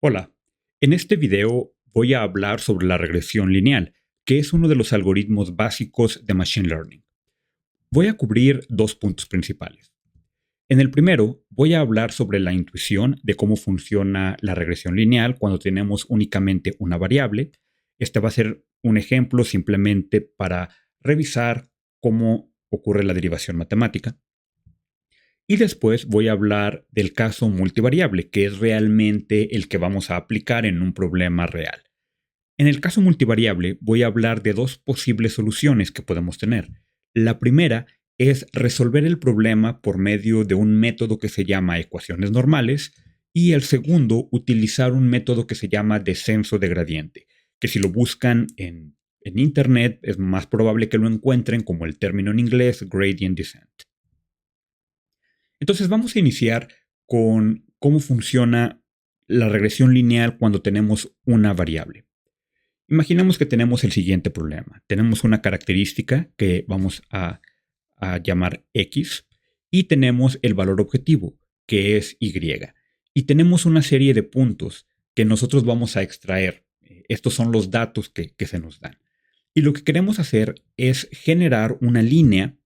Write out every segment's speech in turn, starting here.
Hola, en este video voy a hablar sobre la regresión lineal, que es uno de los algoritmos básicos de Machine Learning. Voy a cubrir dos puntos principales. En el primero, voy a hablar sobre la intuición de cómo funciona la regresión lineal cuando tenemos únicamente una variable. Este va a ser un ejemplo simplemente para revisar cómo ocurre la derivación matemática. Y después voy a hablar del caso multivariable, que es realmente el que vamos a aplicar en un problema real. En el caso multivariable voy a hablar de dos posibles soluciones que podemos tener. La primera es resolver el problema por medio de un método que se llama ecuaciones normales y el segundo, utilizar un método que se llama descenso de gradiente, que si lo buscan en Internet es más probable que lo encuentren como el término en inglés gradient descent. Entonces vamos a iniciar con cómo funciona la regresión lineal cuando tenemos una variable. Imaginemos que tenemos el siguiente problema. Tenemos una característica que vamos a llamar X y tenemos el valor objetivo, que es Y. Y tenemos una serie de puntos que nosotros vamos a extraer. Estos son los datos que se nos dan. Y lo que queremos hacer es generar una línea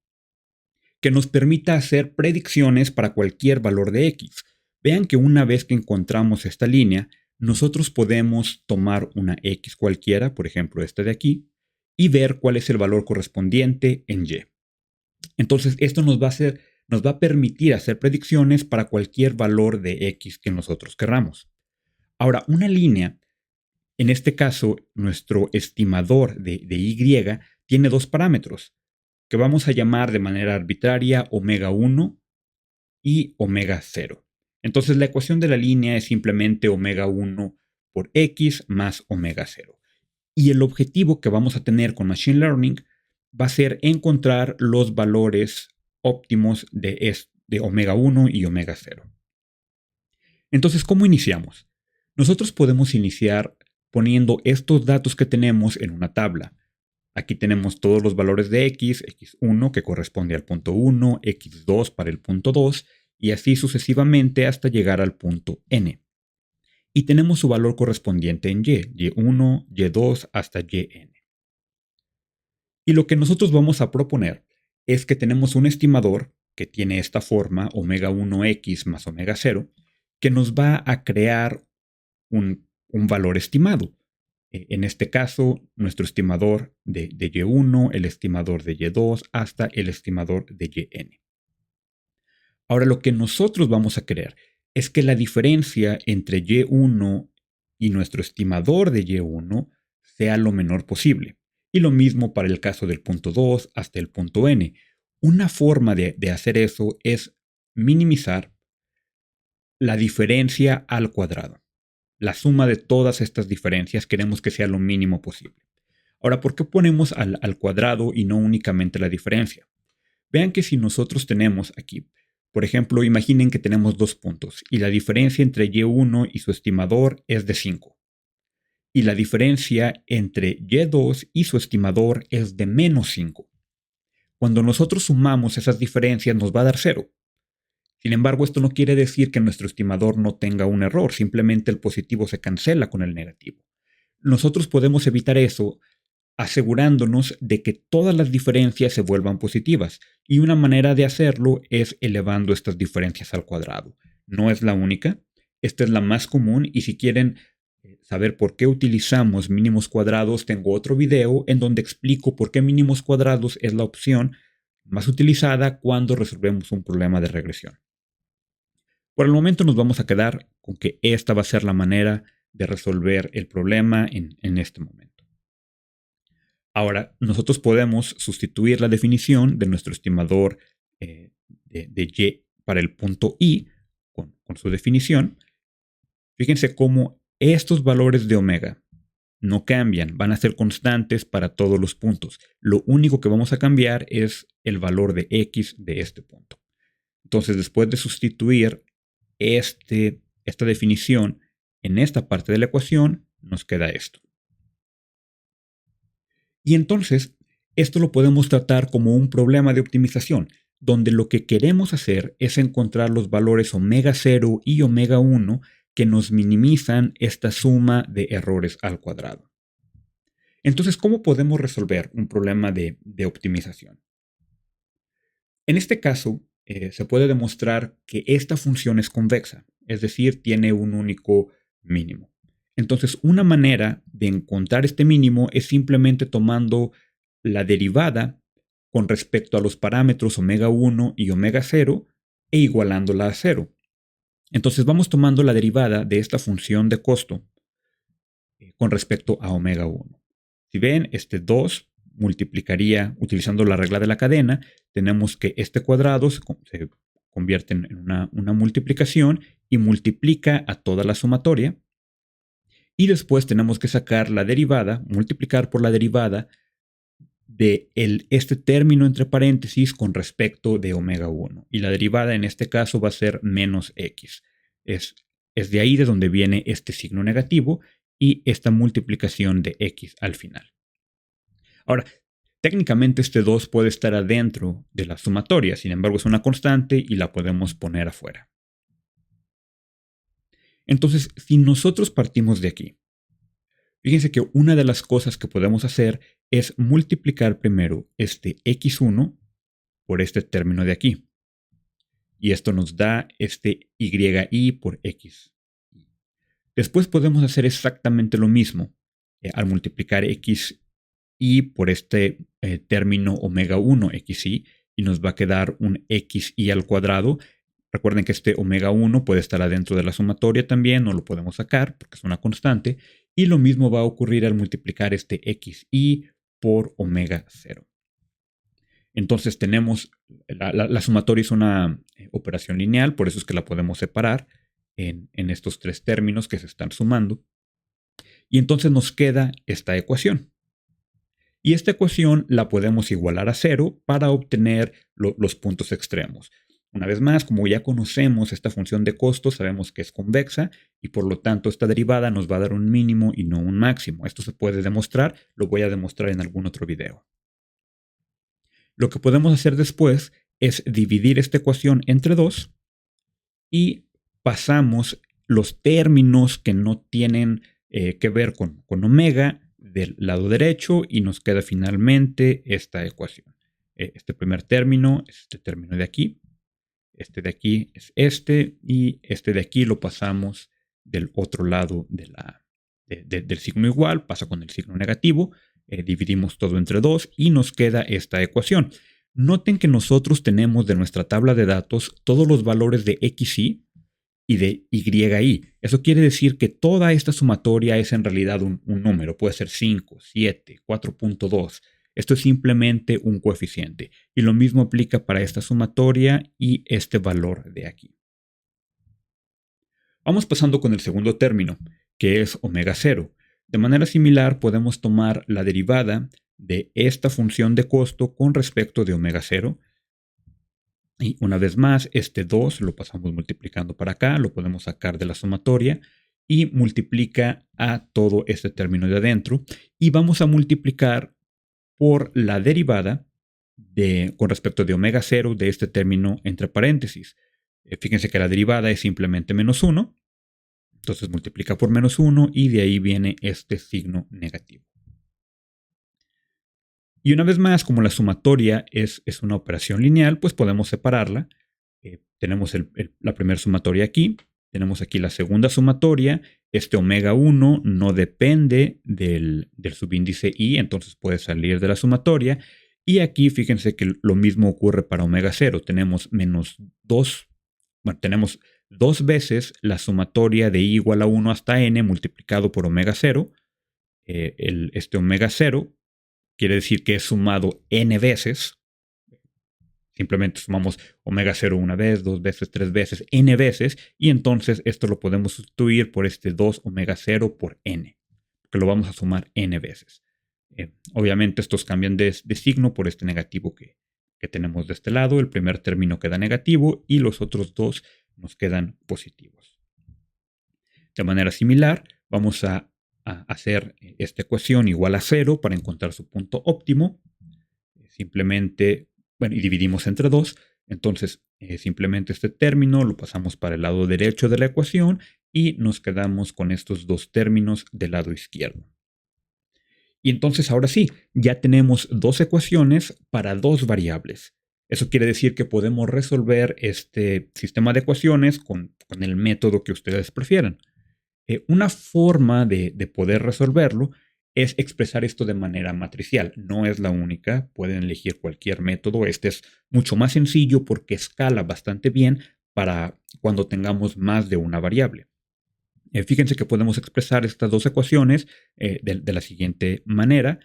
que nos permita hacer predicciones para cualquier valor de X. Vean que una vez que encontramos esta línea, nosotros podemos tomar una X cualquiera, por ejemplo esta de aquí, y ver cuál es el valor correspondiente en Y. Entonces esto nos va a permitir hacer predicciones para cualquier valor de X que nosotros querramos. Ahora, una línea, en este caso nuestro estimador de Y, tiene dos parámetros que vamos a llamar de manera arbitraria omega 1 y omega 0. Entonces la ecuación de la línea es simplemente omega 1 por x más omega 0. Y el objetivo que vamos a tener con Machine Learning va a ser encontrar los valores óptimos de omega 1 y omega 0. Entonces, ¿cómo iniciamos? Nosotros podemos iniciar poniendo estos datos que tenemos en una tabla. Aquí tenemos todos los valores de x, x1 que corresponde al punto 1, x2 para el punto 2 y así sucesivamente hasta llegar al punto n. Y tenemos su valor correspondiente en y1, y2 hasta yn. Y lo que nosotros vamos a proponer es que tenemos un estimador que tiene esta forma, omega 1x más omega 0, que nos va a crear un valor estimado. En este caso, nuestro estimador de Y1, el estimador de Y2, hasta el estimador de Yn. Ahora, lo que nosotros vamos a querer es que la diferencia entre Y1 y nuestro estimador de Y1 sea lo menor posible. Y lo mismo para el caso del punto 2 hasta el punto n. Una forma de hacer eso es minimizar la diferencia al cuadrado. La suma de todas estas diferencias queremos que sea lo mínimo posible. Ahora, ¿por qué ponemos al cuadrado y no únicamente la diferencia? Vean que si nosotros tenemos aquí, por ejemplo, imaginen que tenemos dos puntos y la diferencia entre y1 y su estimador es de 5. Y la diferencia entre y2 y su estimador es de menos 5. Cuando nosotros sumamos esas diferencias nos va a dar 0. Sin embargo, esto no quiere decir que nuestro estimador no tenga un error, simplemente el positivo se cancela con el negativo. Nosotros podemos evitar eso asegurándonos de que todas las diferencias se vuelvan positivas, y una manera de hacerlo es elevando estas diferencias al cuadrado. No es la única, esta es la más común, y si quieren saber por qué utilizamos mínimos cuadrados, tengo otro video en donde explico por qué mínimos cuadrados es la opción más utilizada cuando resolvemos un problema de regresión. Por el momento nos vamos a quedar con que esta va a ser la manera de resolver el problema en este momento. Ahora, nosotros podemos sustituir la definición de nuestro estimador de y para el punto i con su definición. Fíjense cómo estos valores de omega no cambian, van a ser constantes para todos los puntos. Lo único que vamos a cambiar es el valor de x de este punto. Entonces, después de sustituir esta definición en esta parte de la ecuación, nos queda esto. Y entonces, esto lo podemos tratar como un problema de optimización, donde lo que queremos hacer es encontrar los valores omega 0 y omega 1 que nos minimizan esta suma de errores al cuadrado. Entonces, ¿cómo podemos resolver un problema de optimización? En este caso, se puede demostrar que esta función es convexa, es decir, tiene un único mínimo. Entonces, una manera de encontrar este mínimo es simplemente tomando la derivada con respecto a los parámetros omega 1 y omega 0 e igualándola a 0. Entonces vamos tomando la derivada de esta función de costo con respecto a omega 1. Si ven, este 2 multiplicaría, utilizando la regla de la cadena, tenemos que este cuadrado se convierte en una multiplicación y multiplica a toda la sumatoria. Y después tenemos que sacar la derivada, multiplicar por la derivada de este término entre paréntesis con respecto de omega 1. Y la derivada en este caso va a ser menos x. Es de ahí de donde viene este signo negativo y esta multiplicación de x al final. Ahora, técnicamente este 2 puede estar adentro de la sumatoria, sin embargo es una constante y la podemos poner afuera. Entonces, si nosotros partimos de aquí, fíjense que una de las cosas que podemos hacer es multiplicar primero este x1 por este término de aquí. Y esto nos da este yi por x. Después podemos hacer exactamente lo mismo al multiplicar xi por este término omega 1 xi y nos va a quedar un xi al cuadrado. Recuerden que este omega 1 puede estar adentro de la sumatoria también, no lo podemos sacar porque es una constante. Y lo mismo va a ocurrir al multiplicar este xi por omega 0. Entonces tenemos, la sumatoria es una operación lineal, por eso es que la podemos separar en estos tres términos que se están sumando. Y entonces nos queda esta ecuación. Y esta ecuación la podemos igualar a 0 para obtener los puntos extremos. Una vez más, como ya conocemos esta función de costo, sabemos que es convexa y por lo tanto esta derivada nos va a dar un mínimo y no un máximo. Esto se puede demostrar, lo voy a demostrar en algún otro video. Lo que podemos hacer después es dividir esta ecuación entre 2 y pasamos los términos que no tienen que ver con omega del lado derecho y nos queda finalmente esta ecuación. Este primer término es este término de aquí. Este de aquí es este y este de aquí lo pasamos del otro lado del signo igual, pasa con el signo negativo, dividimos todo entre 2 y nos queda esta ecuación. Noten que nosotros tenemos de nuestra tabla de datos todos los valores de xi y de yi. Eso quiere decir que toda esta sumatoria es en realidad un número, puede ser 5, 7, 4.2. Esto es simplemente un coeficiente. Y lo mismo aplica para esta sumatoria y este valor de aquí. Vamos pasando con el segundo término, que es omega 0. De manera similar, podemos tomar la derivada de esta función de costo con respecto de omega 0. Y una vez más, este 2 lo pasamos multiplicando para acá, lo podemos sacar de la sumatoria y multiplica a todo este término de adentro. Y vamos a multiplicar por la derivada con respecto de omega 0 de este término entre paréntesis. Fíjense que la derivada es simplemente menos 1. Entonces multiplica por menos 1 y de ahí viene este signo negativo. Y una vez más, como la sumatoria es una operación lineal, pues podemos separarla. Tenemos la primera sumatoria aquí, tenemos aquí la segunda sumatoria. Este omega 1 no depende del subíndice i, entonces puede salir de la sumatoria. Y aquí fíjense que lo mismo ocurre para omega 0. Tenemos menos 2, bueno, tenemos 2 veces la sumatoria de i igual a 1 hasta n multiplicado por omega 0. Este omega 0 quiere decir que es sumado n veces. Simplemente sumamos omega 0 una vez, 2 veces, 3 veces, n veces. Y entonces esto lo podemos sustituir por este 2 omega 0 por n. Que lo vamos a sumar n veces. Obviamente estos cambian de signo por este negativo que tenemos de este lado. El primer término queda negativo y los otros dos nos quedan positivos. De manera similar, vamos a hacer esta ecuación igual a 0 para encontrar su punto óptimo. Simplemente, y dividimos entre 2. Entonces, simplemente este término lo pasamos para el lado derecho de la ecuación y nos quedamos con estos dos términos del lado izquierdo. Y entonces ahora sí, ya tenemos dos ecuaciones para dos variables. Eso quiere decir que podemos resolver este sistema de ecuaciones con el método que ustedes prefieran. Una forma de poder resolverlo es expresar esto de manera matricial. No es la única, pueden elegir cualquier método. Este es mucho más sencillo porque escala bastante bien para cuando tengamos más de una variable. Fíjense que podemos expresar estas dos ecuaciones de la siguiente manera.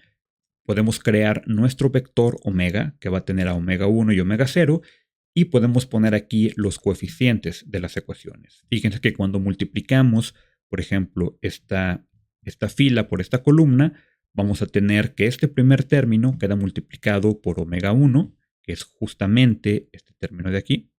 Podemos crear nuestro vector omega, que va a tener a omega 1 y omega 0, y podemos poner aquí los coeficientes de las ecuaciones. Fíjense que cuando multiplicamos, por ejemplo, esta fila por esta columna, vamos a tener que este primer término queda multiplicado por omega 1, que es justamente este término de aquí.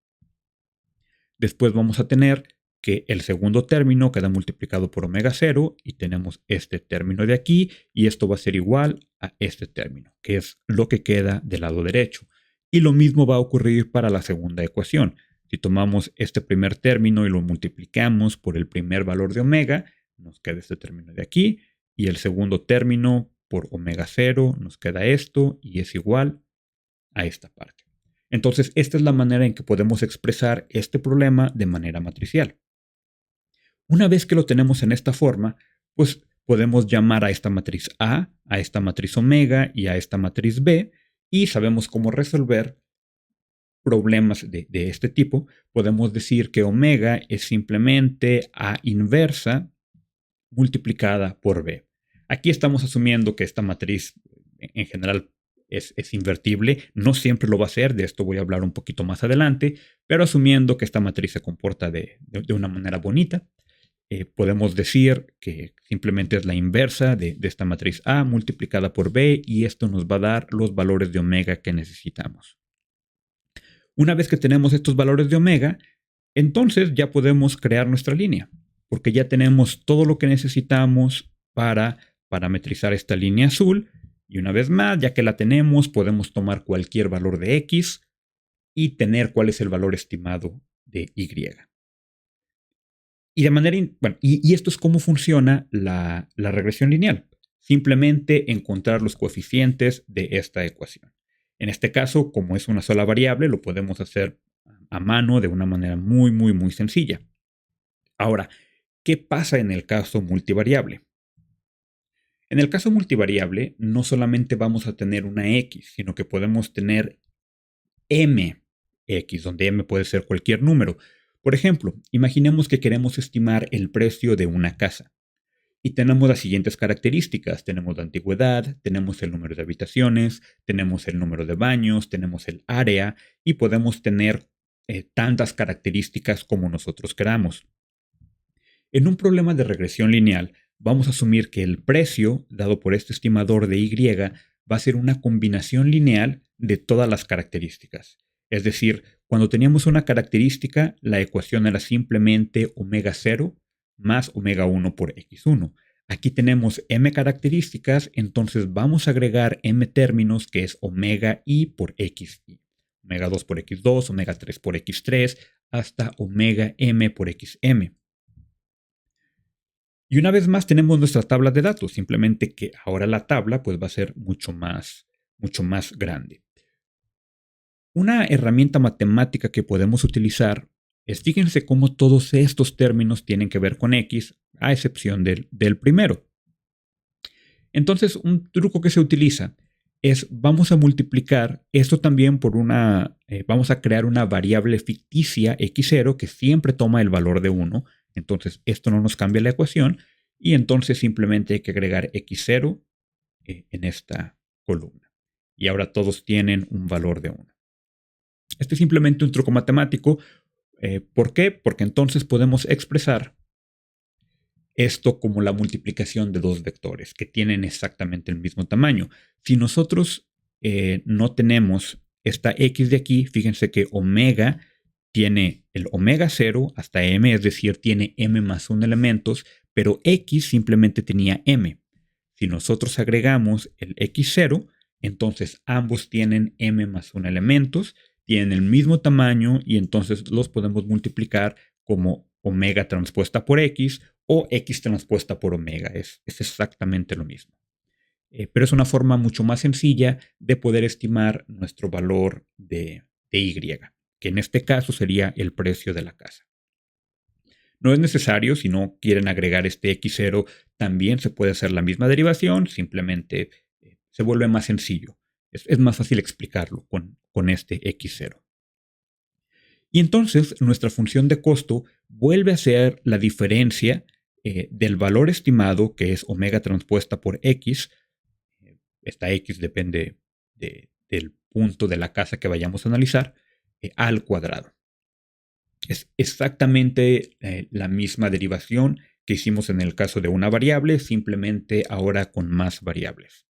Después vamos a tener que el segundo término queda multiplicado por omega 0 y tenemos este término de aquí y esto va a ser igual a este término, que es lo que queda del lado derecho. Y lo mismo va a ocurrir para la segunda ecuación. Si tomamos este primer término y lo multiplicamos por el primer valor de omega, nos queda este término de aquí y el segundo término por omega 0 nos queda esto y es igual a esta parte. Entonces, esta es la manera en que podemos expresar este problema de manera matricial. Una vez que lo tenemos en esta forma, pues podemos llamar a esta matriz A, a esta matriz omega y a esta matriz B, y sabemos cómo resolver problemas de este tipo. Podemos decir que omega es simplemente A inversa multiplicada por B. Aquí estamos asumiendo que esta matriz en general es invertible. No siempre lo va a ser, de esto voy a hablar un poquito más adelante, pero asumiendo que esta matriz se comporta de una manera bonita, podemos decir que simplemente es la inversa de esta matriz A multiplicada por B y esto nos va a dar los valores de omega que necesitamos. Una vez que tenemos estos valores de omega, entonces ya podemos crear nuestra línea, porque ya tenemos todo lo que necesitamos para parametrizar esta línea azul. Y una vez más, ya que la tenemos, podemos tomar cualquier valor de X y tener cuál es el valor estimado de Y. Y de manera, y esto es cómo funciona la regresión lineal. Simplemente encontrar los coeficientes de esta ecuación. En este caso, como es una sola variable, lo podemos hacer a mano de una manera muy, muy, muy sencilla. Ahora, ¿qué pasa en el caso multivariable? En el caso multivariable, no solamente vamos a tener una X, sino que podemos tener mx, donde m puede ser cualquier número. Por ejemplo, imaginemos que queremos estimar el precio de una casa. Y tenemos las siguientes características. Tenemos la antigüedad, tenemos el número de habitaciones, tenemos el número de baños, tenemos el área y podemos tener tantas características como nosotros queramos. En un problema de regresión lineal, vamos a asumir que el precio dado por este estimador de Y va a ser una combinación lineal de todas las características. Es decir, cuando teníamos una característica, la ecuación era simplemente omega 0 más omega 1 por x1. Aquí tenemos m características, entonces vamos a agregar m términos que es omega i por xi. Omega 2 por x2, omega 3 por x3, hasta omega m por xm. Y una vez más tenemos nuestra tabla de datos, simplemente que ahora la tabla pues, va a ser mucho más grande. Una herramienta matemática que podemos utilizar es, fíjense cómo todos estos términos tienen que ver con X, a excepción del primero. Entonces, un truco que se utiliza es, vamos a multiplicar esto también por vamos a crear una variable ficticia x0 que siempre toma el valor de 1. Entonces, esto no nos cambia la ecuación y entonces simplemente hay que agregar x0 en esta columna. Y ahora todos tienen un valor de 1. Este es simplemente un truco matemático. ¿Por qué? Porque entonces podemos expresar esto como la multiplicación de dos vectores que tienen exactamente el mismo tamaño. Si nosotros no tenemos esta x de aquí, fíjense que omega tiene el omega 0 hasta m, es decir, tiene m más 1 elementos, pero x simplemente tenía m. Si nosotros agregamos el x0, entonces ambos tienen m más 1 elementos, tienen el mismo tamaño y entonces los podemos multiplicar como omega transpuesta por x o x transpuesta por omega. Es exactamente lo mismo. Pero es una forma mucho más sencilla de poder estimar nuestro valor de y, que en este caso sería el precio de la casa. No es necesario, si no quieren agregar este x0, también se puede hacer la misma derivación, simplemente se vuelve más sencillo. Es más fácil explicarlo con este x0. Y entonces nuestra función de costo vuelve a ser la diferencia del valor estimado, que es omega transpuesta por x. Esta x depende del punto de la casa que vayamos a analizar, al cuadrado. Es exactamente la misma derivación que hicimos en el caso de una variable, simplemente ahora con más variables.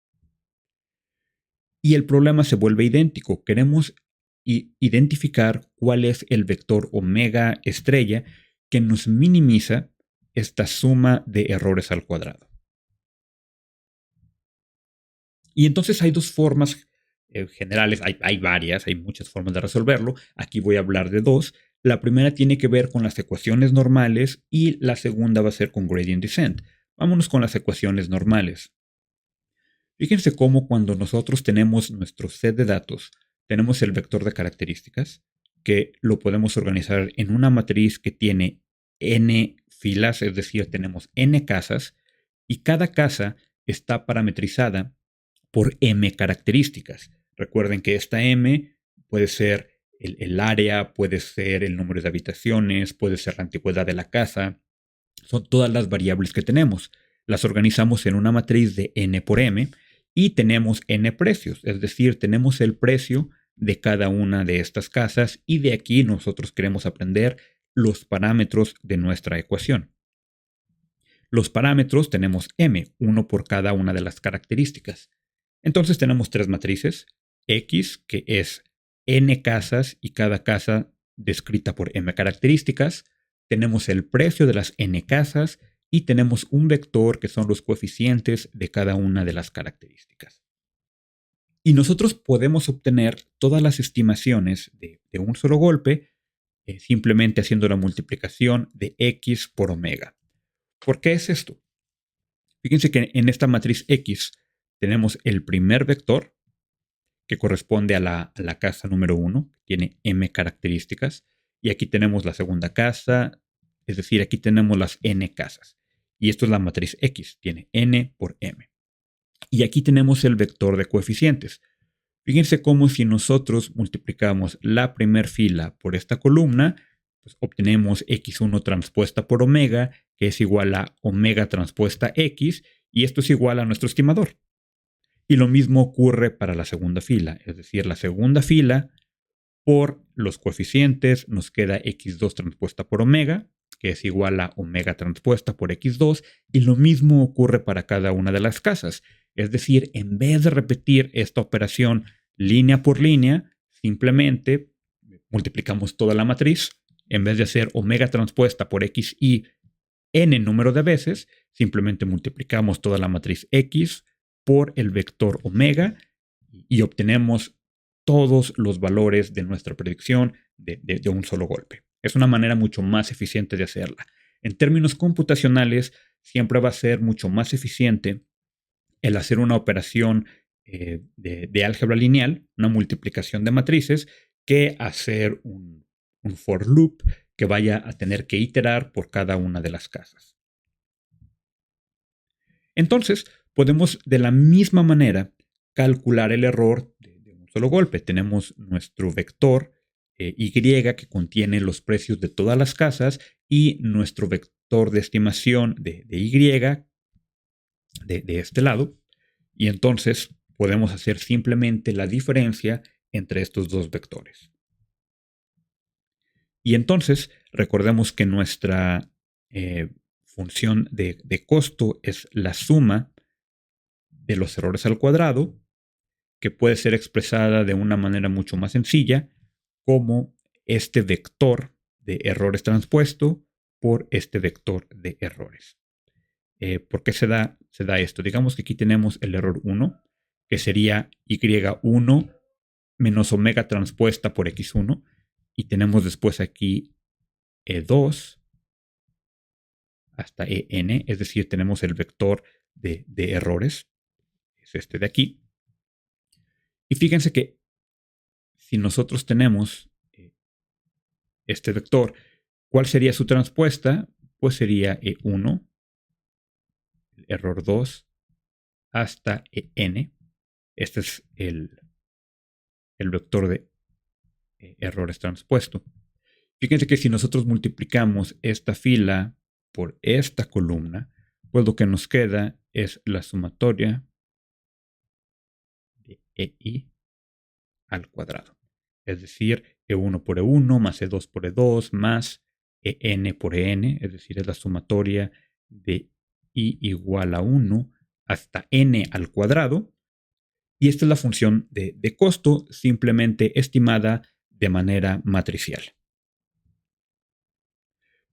Y el problema se vuelve idéntico. Queremos identificar cuál es el vector omega estrella que nos minimiza esta suma de errores al cuadrado. Y entonces hay dos formas generales, hay varias, hay muchas formas de resolverlo. Aquí voy a hablar de dos. La primera tiene que ver con las ecuaciones normales y la segunda va a ser con gradient descent. Vámonos con las ecuaciones normales. Fíjense cómo cuando nosotros tenemos nuestro set de datos, tenemos el vector de características, que lo podemos organizar en una matriz que tiene n filas, es decir, tenemos n casas, y cada casa está parametrizada por m características. Recuerden que esta m puede ser el área, puede ser el número de habitaciones, puede ser la antigüedad de la casa. Son todas las variables que tenemos. Las organizamos en una matriz de n por m y tenemos n precios, es decir, tenemos el precio de cada una de estas casas y de aquí nosotros queremos aprender los parámetros de nuestra ecuación. Los parámetros tenemos m, uno por cada una de las características. Entonces tenemos tres matrices, x, que es n casas y cada casa descrita por m características. Tenemos el precio de las n casas y tenemos un vector que son los coeficientes de cada una de las características. Y nosotros podemos obtener todas las estimaciones de un solo golpe simplemente haciendo la multiplicación de x por omega. ¿Por qué es esto? Fíjense que en esta matriz x tenemos el primer vector, que corresponde a la casa número 1, que tiene m características, y aquí tenemos la segunda casa, es decir, aquí tenemos las n casas. Y esto es la matriz x, tiene n por m. Y aquí tenemos el vector de coeficientes. Fíjense cómo si nosotros multiplicamos la primera fila por esta columna, pues obtenemos x1 transpuesta por omega, que es igual a omega transpuesta x, y esto es igual a nuestro estimador. Y lo mismo ocurre para la segunda fila, es decir, la segunda fila por los coeficientes nos queda x2 transpuesta por omega, que es igual a omega transpuesta por x2, y lo mismo ocurre para cada una de las casas. Es decir, en vez de repetir esta operación línea por línea, simplemente multiplicamos toda la matriz. En vez de hacer omega transpuesta por x y n número de veces, simplemente multiplicamos toda la matriz x por el vector omega y obtenemos todos los valores de nuestra predicción de un solo golpe. Es una manera mucho más eficiente de hacerla. En términos computacionales, siempre va a ser mucho más eficiente el hacer una operación de álgebra lineal, una multiplicación de matrices, que hacer un for loop que vaya a tener que iterar por cada una de las casas. Entonces, podemos de la misma manera calcular el error de un solo golpe. Tenemos nuestro vector y que contiene los precios de todas las casas y nuestro vector de estimación de y de este lado. Y entonces podemos hacer simplemente la diferencia entre estos dos vectores. Y entonces recordemos que nuestra función de costo es la suma de los errores al cuadrado, que puede ser expresada de una manera mucho más sencilla como este vector de errores transpuesto por este vector de errores. ¿Por qué se da esto? Digamos que aquí tenemos el error 1, que sería y1 menos omega transpuesta por x1, y tenemos después aquí E2 hasta en, es decir, tenemos el vector de errores, es este de aquí. Y fíjense que si nosotros tenemos este vector, ¿cuál sería su transpuesta? Pues sería E1, error 2, hasta en. Este es el vector de errores transpuesto. Fíjense que si nosotros multiplicamos esta fila por esta columna, pues lo que nos queda es la sumatoria de EI al cuadrado. Es decir, E1 por E1 más E2 por E2 más EN por EN, es decir, es la sumatoria de I igual a 1 hasta N al cuadrado. Y esta es la función de costo simplemente estimada de manera matricial.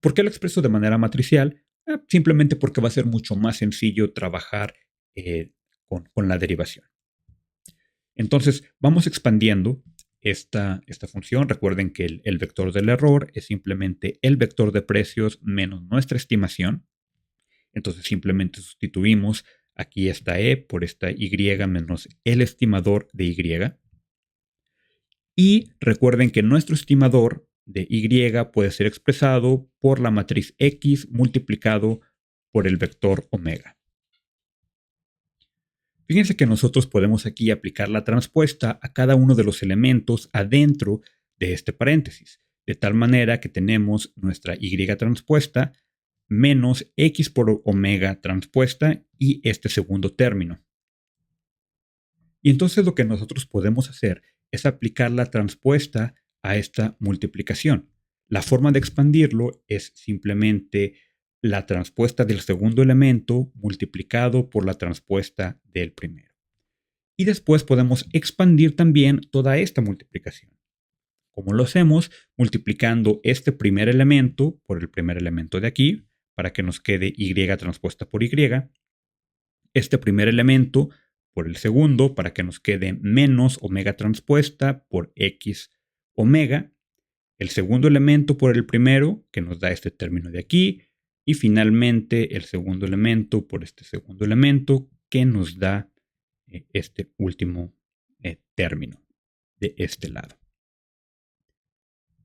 ¿Por qué lo expreso de manera matricial? Simplemente porque va a ser mucho más sencillo trabajar con la derivación. Entonces, vamos expandiendo esta función. Recuerden que el vector del error es simplemente el vector de precios menos nuestra estimación. Entonces, simplemente sustituimos aquí esta E por esta Y menos el estimador de Y. Y recuerden que nuestro estimador de Y puede ser expresado por la matriz X multiplicado por el vector omega. Fíjense que nosotros podemos aquí aplicar la transpuesta a cada uno de los elementos adentro de este paréntesis, de tal manera que tenemos nuestra Y transpuesta menos X por omega transpuesta y este segundo término. Y entonces lo que nosotros podemos hacer es aplicar la transpuesta a esta multiplicación. La forma de expandirlo es simplemente la transpuesta del segundo elemento multiplicado por la transpuesta del primero. Y después podemos expandir también toda esta multiplicación. ¿Cómo lo hacemos? Multiplicando este primer elemento por el primer elemento de aquí, para que nos quede Y transpuesta por Y. Este primer elemento por el segundo, para que nos quede menos omega transpuesta por X omega. El segundo elemento por el primero, que nos da este término de aquí. Y finalmente el segundo elemento por este segundo elemento, que nos da este último término de este lado.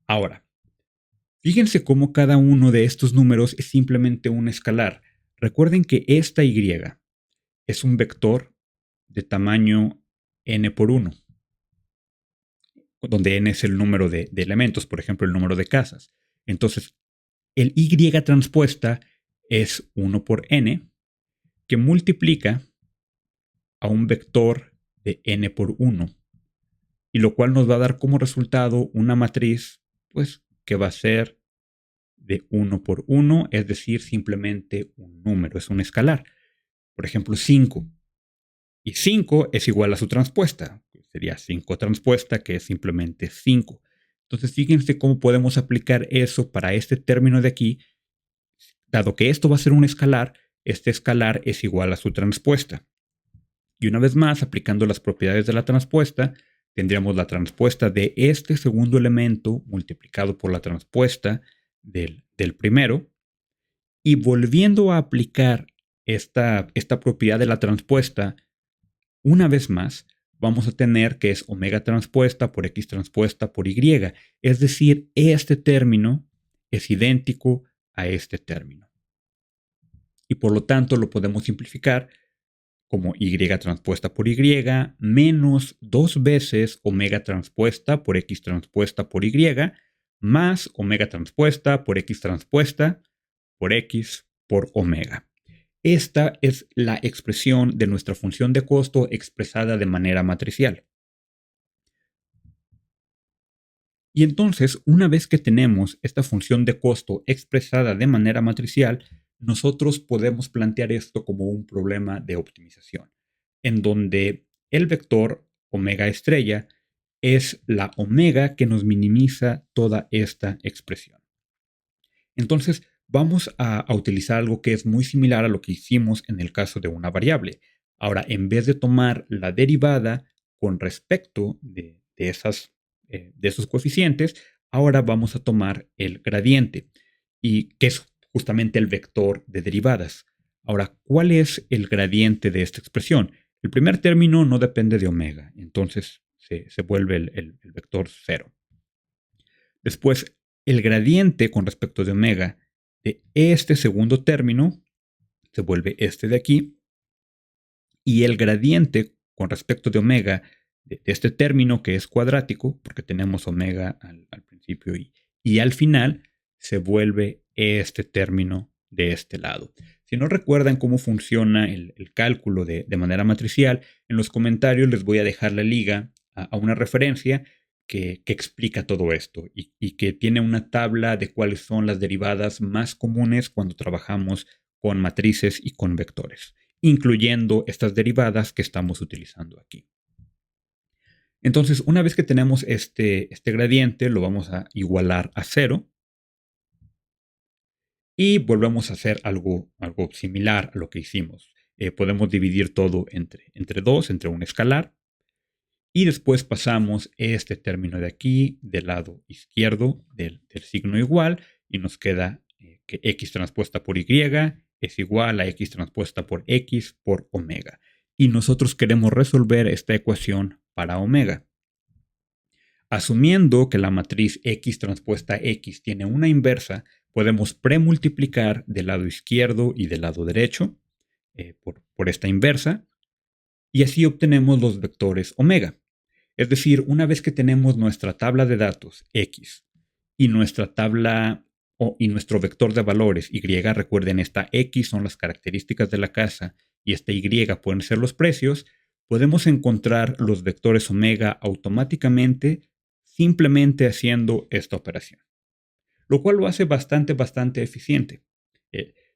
Ahora, fíjense cómo cada uno de estos números es simplemente un escalar. Recuerden que esta Y es un vector de tamaño n por 1, donde n es el número de elementos, por ejemplo, el número de casas. Entonces, el Y transpuesta es 1 por n, que multiplica a un vector de n por 1, y lo cual nos va a dar como resultado una matriz, pues, que va a ser de 1 por 1, es decir, simplemente un número, es un escalar. Por ejemplo, 5. Y 5 es igual a su transpuesta. Sería 5 transpuesta, que es simplemente 5. Entonces, fíjense cómo podemos aplicar eso para este término de aquí. Dado que esto va a ser un escalar, este escalar es igual a su transpuesta. Y una vez más, aplicando las propiedades de la transpuesta, tendríamos la transpuesta de este segundo elemento multiplicado por la transpuesta del primero. Y volviendo a aplicar esta propiedad de la transpuesta, una vez más, vamos a tener que es omega transpuesta por X transpuesta por Y. Es decir, este término es idéntico a este término. Y por lo tanto lo podemos simplificar como Y transpuesta por Y menos 2 veces omega transpuesta por X transpuesta por Y más omega transpuesta por X transpuesta por X por omega. Esta es la expresión de nuestra función de costo expresada de manera matricial. Y entonces, una vez que tenemos esta función de costo expresada de manera matricial, nosotros podemos plantear esto como un problema de optimización, en donde el vector omega estrella es la omega que nos minimiza toda esta expresión. Entonces, vamos a utilizar algo que es muy similar a lo que hicimos en el caso de una variable. Ahora, en vez de tomar la derivada con respecto de esos coeficientes, ahora vamos a tomar el gradiente. ¿Y qué es justamente el vector de derivadas. Ahora, ¿cuál es el gradiente de esta expresión? El primer término no depende de omega, entonces se vuelve el vector 0. Después, el gradiente con respecto de omega de este segundo término se vuelve este de aquí. Y el gradiente con respecto de omega de este término que es cuadrático, porque tenemos omega al principio y al final, se vuelve este término de este lado. Si no recuerdan cómo funciona el cálculo de manera matricial, en los comentarios les voy a dejar la liga a una referencia que explica todo esto y que tiene una tabla de cuáles son las derivadas más comunes cuando trabajamos con matrices y con vectores, incluyendo estas derivadas que estamos utilizando aquí. Entonces, una vez que tenemos este gradiente, lo vamos a igualar a 0 y volvemos a hacer algo similar a lo que hicimos. Podemos dividir todo entre 2, entre un escalar, y después pasamos este término de aquí del lado izquierdo del signo igual y nos queda que x transpuesta por y es igual a x transpuesta por x por omega. Y nosotros queremos resolver esta ecuación para omega. Asumiendo que la matriz x transpuesta x tiene una inversa, podemos premultiplicar del lado izquierdo y del lado derecho por esta inversa, y así obtenemos los vectores omega. Es decir, una vez que tenemos nuestra tabla de datos x y nuestra tabla y nuestro vector de valores y, recuerden, esta x son las características de la casa y esta y pueden ser los precios, podemos encontrar los vectores omega automáticamente simplemente haciendo esta operación, lo cual lo hace bastante eficiente.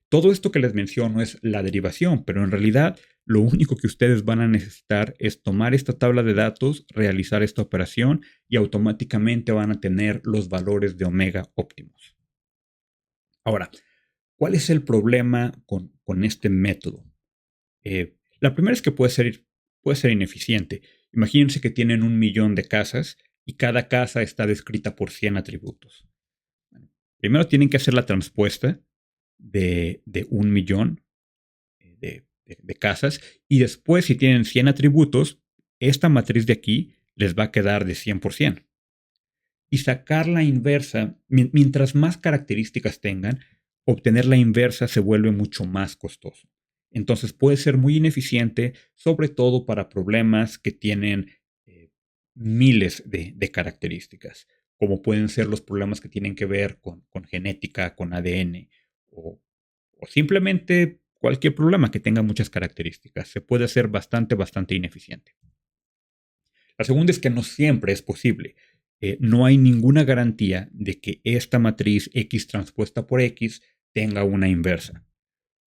Todo esto que les menciono es la derivación, pero en realidad lo único que ustedes van a necesitar es tomar esta tabla de datos, realizar esta operación y automáticamente van a tener los valores de omega óptimos. Ahora, ¿cuál es el problema con este método? La primera es que puede ser ineficiente. Imagínense que tienen 1.000.000 de casas y cada casa está descrita por 100 atributos. Bueno, primero tienen que hacer la transpuesta de 1.000.000 de casas y después, si tienen 100 atributos, esta matriz de aquí les va a quedar de 100%. Y sacar la inversa, mientras más características tengan, obtener la inversa se vuelve mucho más costoso. Entonces puede ser muy ineficiente, sobre todo para problemas que tienen miles de características, como pueden ser los problemas que tienen que ver con genética, con ADN, o simplemente cualquier problema que tenga muchas características. Se puede hacer bastante ineficiente. La segunda es que no siempre es posible. No hay ninguna garantía de que esta matriz x transpuesta por x tenga una inversa.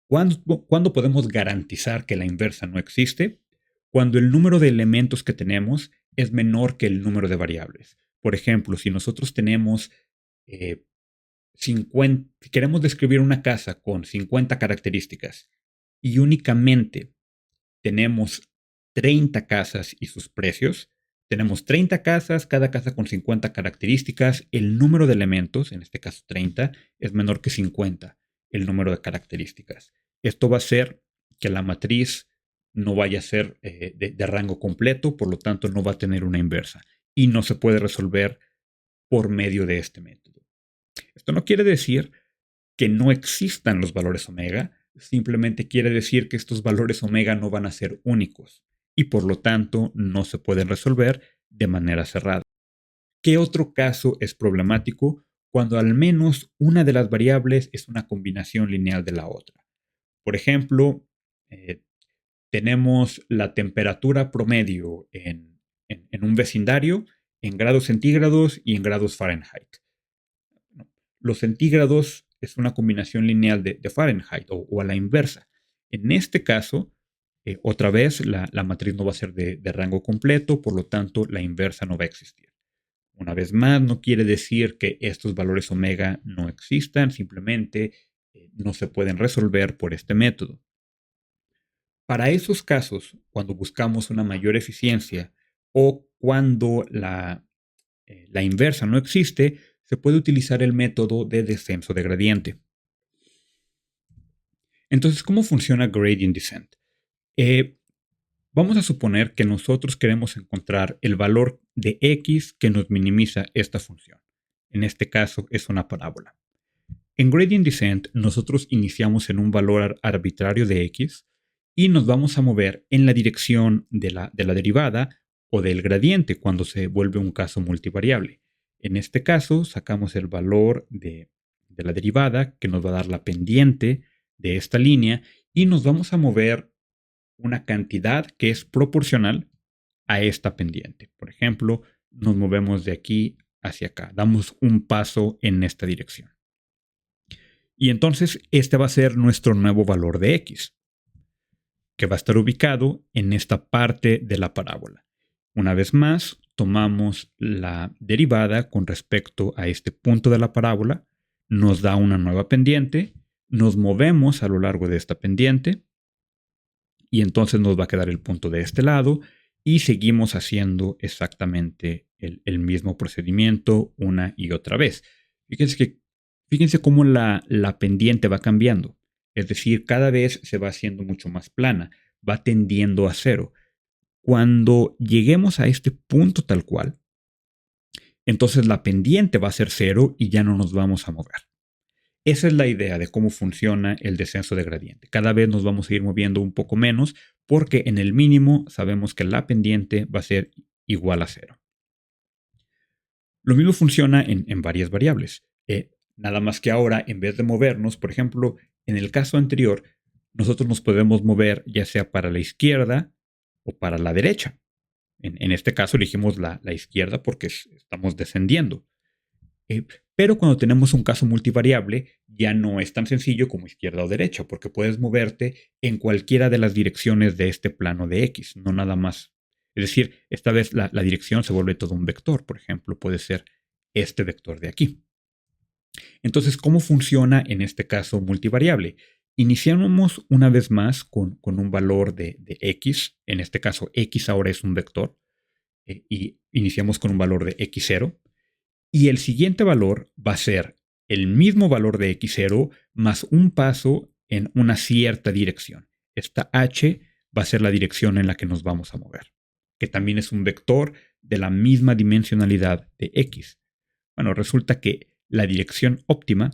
¿Cuándo podemos garantizar que la inversa no existe? Cuando el número de elementos que tenemos es menor que el número de variables. Por ejemplo, si nosotros tenemos 50, si queremos describir una casa con 50 características y únicamente tenemos 30 casas y sus precios, tenemos 30 casas, cada casa con 50 características, el número de elementos, en este caso 30, es menor que 50, el número de características. Esto va a hacer que la matriz no vaya a ser de rango completo, por lo tanto no va a tener una inversa y no se puede resolver por medio de este método. Esto no quiere decir que no existan los valores omega, simplemente quiere decir que estos valores omega no van a ser únicos y por lo tanto no se pueden resolver de manera cerrada. ¿Qué otro caso es problemático cuando al menos una de las variables es una combinación lineal de la otra? Por ejemplo, tenemos la temperatura promedio en un vecindario en grados centígrados y en grados Fahrenheit. Los centígrados es una combinación lineal de Fahrenheit o a la inversa. En este caso, otra vez, la matriz no va a ser de rango completo, por lo tanto, la inversa no va a existir. Una vez más, no quiere decir que estos valores omega no existan, simplemente no se pueden resolver por este método. Para esos casos, cuando buscamos una mayor eficiencia o cuando la inversa no existe, se puede utilizar el método de descenso de gradiente. Entonces, ¿cómo funciona gradient descent? Vamos a suponer que nosotros queremos encontrar el valor de x que nos minimiza esta función. En este caso es una parábola. En gradient descent nosotros iniciamos en un valor arbitrario de x y nos vamos a mover en la dirección de la derivada o del gradiente cuando se vuelve un caso multivariable. En este caso sacamos el valor de la derivada que nos va a dar la pendiente de esta línea y nos vamos a mover una cantidad que es proporcional a esta pendiente. Por ejemplo, nos movemos de aquí hacia acá, damos un paso en esta dirección. Y entonces este va a ser nuestro nuevo valor de x, que va a estar ubicado en esta parte de la parábola. Una vez más, tomamos la derivada con respecto a este punto de la parábola, nos da una nueva pendiente, nos movemos a lo largo de esta pendiente, y entonces nos va a quedar el punto de este lado y seguimos haciendo exactamente el mismo procedimiento una y otra vez. Fíjense cómo la pendiente va cambiando. Es decir, cada vez se va haciendo mucho más plana, va tendiendo a cero. Cuando lleguemos a este punto tal cual, entonces la pendiente va a ser cero y ya no nos vamos a mover. Esa es la idea de cómo funciona el descenso de gradiente. Cada vez nos vamos a ir moviendo un poco menos porque en el mínimo sabemos que la pendiente va a ser igual a cero. Lo mismo funciona en varias variables. Nada más que ahora, en vez de movernos, por ejemplo, en el caso anterior, nosotros nos podemos mover ya sea para la izquierda o para la derecha. En este caso elegimos la izquierda porque estamos descendiendo. Pero cuando tenemos un caso multivariable, ya no es tan sencillo como izquierda o derecha, porque puedes moverte en cualquiera de las direcciones de este plano de x, no nada más. Es decir, esta vez la dirección se vuelve todo un vector. Por ejemplo, puede ser este vector de aquí. Entonces, ¿cómo funciona en este caso multivariable? Iniciamos una vez más con un valor de x. En este caso, x ahora es un vector. Y iniciamos con un valor de x0. Y el siguiente valor va a ser el mismo valor de x0 más un paso en una cierta dirección. Esta h va a ser la dirección en la que nos vamos a mover, que también es un vector de la misma dimensionalidad de x. Bueno, resulta que la dirección óptima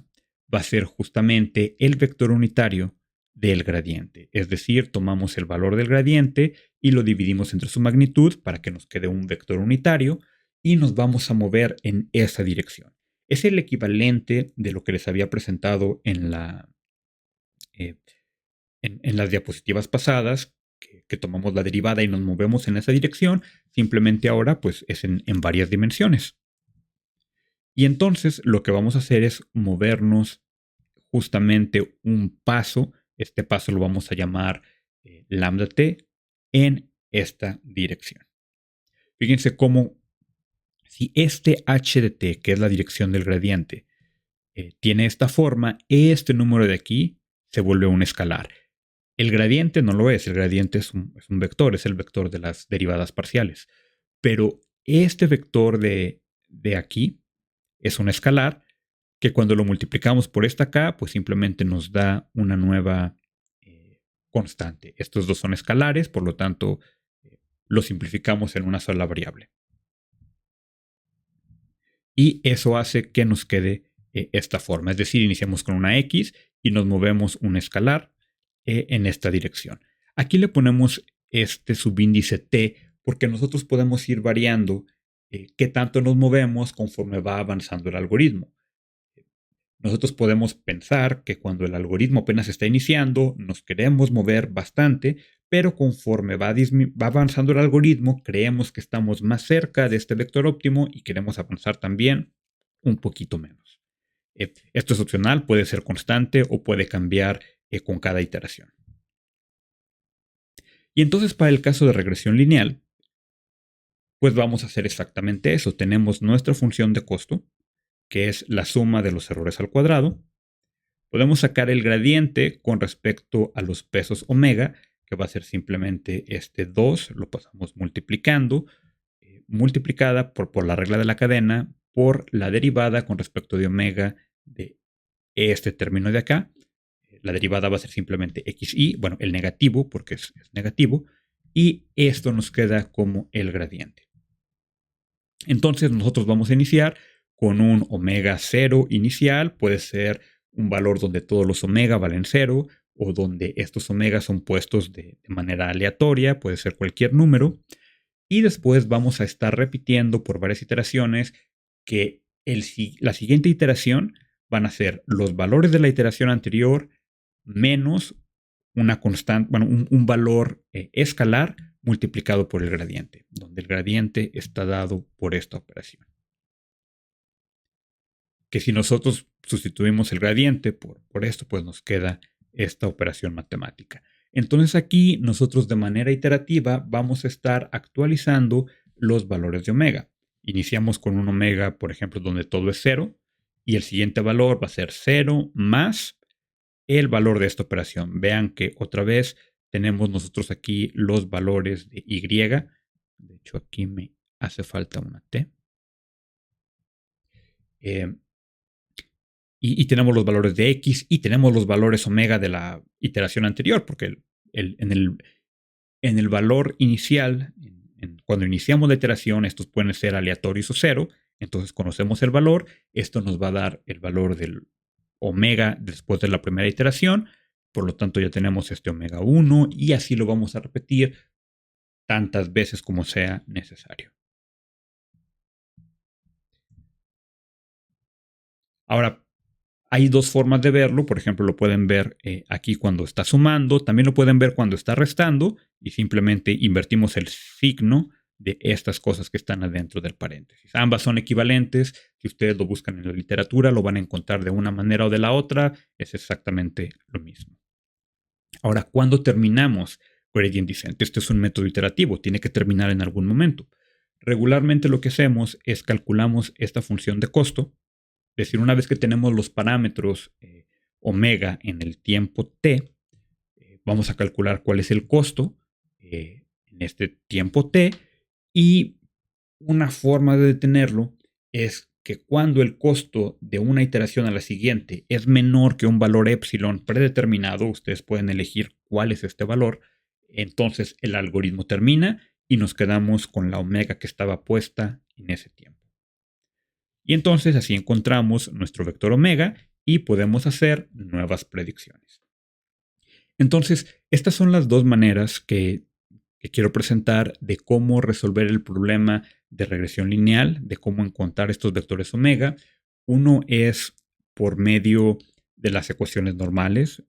va a ser justamente el vector unitario del gradiente. Es decir, tomamos el valor del gradiente y lo dividimos entre su magnitud para que nos quede un vector unitario y nos vamos a mover en esa dirección. Es el equivalente de lo que les había presentado en las diapositivas pasadas, que tomamos la derivada y nos movemos en esa dirección. Simplemente ahora pues es en varias dimensiones. Y entonces lo que vamos a hacer es movernos justamente un paso. Este paso lo vamos a llamar lambda t en esta dirección. Fíjense cómo si este h de t, que es la dirección del gradiente, tiene esta forma, este número de aquí se vuelve un escalar. El gradiente no lo es, el gradiente es un vector, es el vector de las derivadas parciales. Pero este vector de aquí es un escalar que cuando lo multiplicamos por esta k, pues simplemente nos da una nueva constante. Estos dos son escalares, por lo tanto, lo simplificamos en una sola variable. Y eso hace que nos quede esta forma. Es decir, iniciamos con una x y nos movemos un escalar en esta dirección. Aquí le ponemos este subíndice t porque nosotros podemos ir variando qué tanto nos movemos conforme va avanzando el algoritmo. Nosotros podemos pensar que cuando el algoritmo apenas está iniciando, nos queremos mover bastante, pero conforme va avanzando el algoritmo, creemos que estamos más cerca de este vector óptimo y queremos avanzar también un poquito menos. Esto es opcional, puede ser constante o puede cambiar con cada iteración. Y entonces para el caso de regresión lineal, pues vamos a hacer exactamente eso. Tenemos nuestra función de costo, que es la suma de los errores al cuadrado. Podemos sacar el gradiente con respecto a los pesos omega, que va a ser simplemente este 2, lo pasamos multiplicando, multiplicada por la regla de la cadena, por la derivada con respecto de omega de este término de acá. la derivada va a ser simplemente xy, bueno, el negativo, porque es negativo, y esto nos queda como el gradiente. Entonces nosotros vamos a iniciar con un omega 0 inicial, puede ser un valor donde todos los omega valen 0 o donde estos omegas son puestos de manera aleatoria, puede ser cualquier número. Y después vamos a estar repitiendo por varias iteraciones que la siguiente iteración van a ser los valores de la iteración anterior menos una constante, bueno, un valor escalar multiplicado por el gradiente, donde el gradiente está dado por esta operación. Que si nosotros sustituimos el gradiente por esto, pues nos queda esta operación matemática. Entonces aquí nosotros de manera iterativa vamos a estar actualizando los valores de omega. Iniciamos con un omega, por ejemplo, donde todo es 0 y el siguiente valor va a ser 0 más el valor de esta operación. Vean que otra vez tenemos nosotros aquí los valores de y. De hecho, aquí me hace falta una t. Y tenemos los valores de x y tenemos los valores omega de la iteración anterior, porque en el valor inicial, cuando iniciamos la iteración, estos pueden ser aleatorios o 0. Entonces conocemos el valor. Esto nos va a dar el valor del omega después de la primera iteración. Por lo tanto, ya tenemos este omega 1 y así lo vamos a repetir tantas veces como sea necesario. Ahora, hay dos formas de verlo. Por ejemplo, lo pueden ver aquí cuando está sumando. También lo pueden ver cuando está restando. Y simplemente invertimos el signo de estas cosas que están adentro del paréntesis. Ambas son equivalentes. Si ustedes lo buscan en la literatura, lo van a encontrar de una manera o de la otra. Es exactamente lo mismo. Ahora, ¿cuándo terminamos gradient descent? Este es un método iterativo. Tiene que terminar en algún momento. Regularmente lo que hacemos es calculamos esta función de costo. Es decir, una vez que tenemos los parámetros omega en el tiempo t, vamos a calcular cuál es el costo en este tiempo t. Y una forma de detenerlo es que cuando el costo de una iteración a la siguiente es menor que un valor epsilon predeterminado, ustedes pueden elegir cuál es este valor, entonces el algoritmo termina y nos quedamos con la omega que estaba puesta en ese tiempo. Y entonces así encontramos nuestro vector omega y podemos hacer nuevas predicciones. Entonces, estas son las dos maneras que quiero presentar de cómo resolver el problema de regresión lineal, de cómo encontrar estos vectores omega. Uno es por medio de las ecuaciones normales,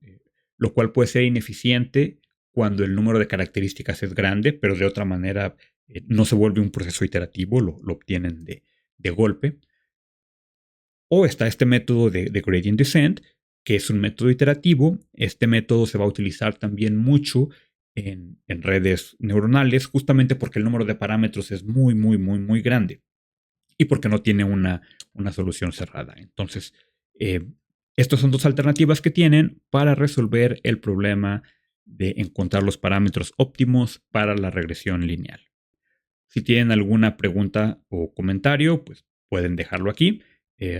lo cual puede ser ineficiente cuando el número de características es grande, pero de otra manera no se vuelve un proceso iterativo, lo obtienen de golpe. O está este método de gradient descent, que es un método iterativo. Este método se va a utilizar también mucho en redes neuronales, justamente porque el número de parámetros es muy, muy, muy, muy grande y porque no tiene una solución cerrada. Entonces, estas son dos alternativas que tienen para resolver el problema de encontrar los parámetros óptimos para la regresión lineal. Si tienen alguna pregunta o comentario, pues pueden dejarlo aquí.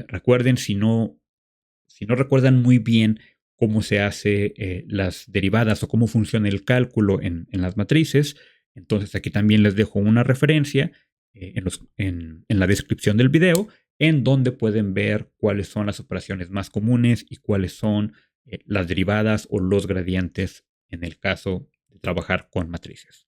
Recuerden, si no recuerdan muy bien cómo se hace las derivadas o cómo funciona el cálculo en las matrices, entonces aquí también les dejo una referencia en la descripción del video, en donde pueden ver cuáles son las operaciones más comunes y cuáles son las derivadas o los gradientes en el caso de trabajar con matrices.